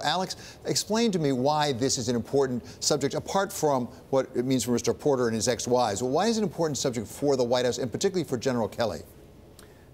Alex, explain to me why this is an important subject, apart from what it means for Mr. Porter and his ex-wives. Why is it an important subject for the White House, and particularly for General Kelly?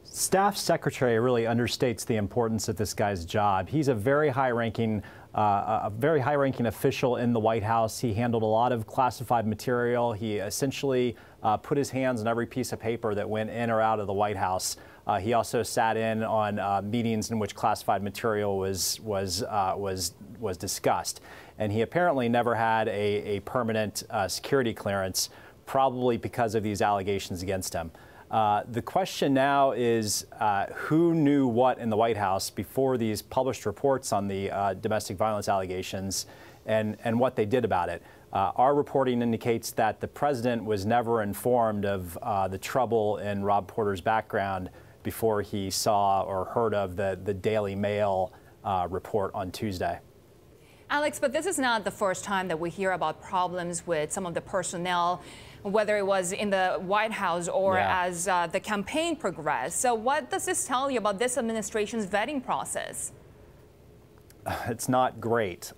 Staff secretary really understates the importance of this guy's job. He's a very high-ranking official in the White House. He handled a lot of classified material. He essentially put his hands on every piece of paper that went in or out of the White House. He also sat in on meetings in which classified material was discussed. And he apparently never had a permanent security clearance, probably because of these allegations against him. The question now is who knew what in the White House before these published reports on the domestic violence allegations, and what they did about it. Our reporting indicates that the president was never informed of the trouble in Rob Porter's background before he saw or heard of the Daily Mail report on Tuesday. Alex, but this is not the first time that we hear about problems with some of the personnel, whether it was in the White House or as the campaign progressed. So what does this tell you about this administration's vetting process? It's not great.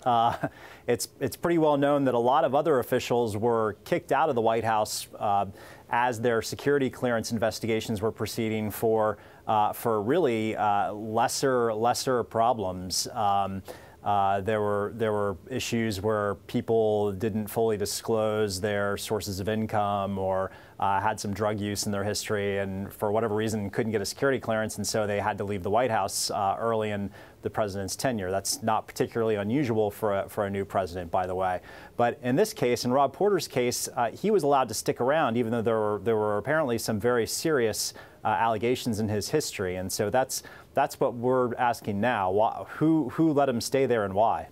It's pretty well known that a lot of other officials were kicked out of the White House as their security clearance investigations were proceeding for really lesser problems. There were issues where people didn't fully disclose their sources of income or had some drug use in their history, and for whatever reason couldn't get a security clearance, and so they had to leave the White House early in the president's tenure. That's not particularly unusual for a new president, by the way. But in this case, in Rob Porter's case, he was allowed to stick around, even though there were apparently some very serious allegations in his history, and so that's what we're asking now. Who let him stay there and why?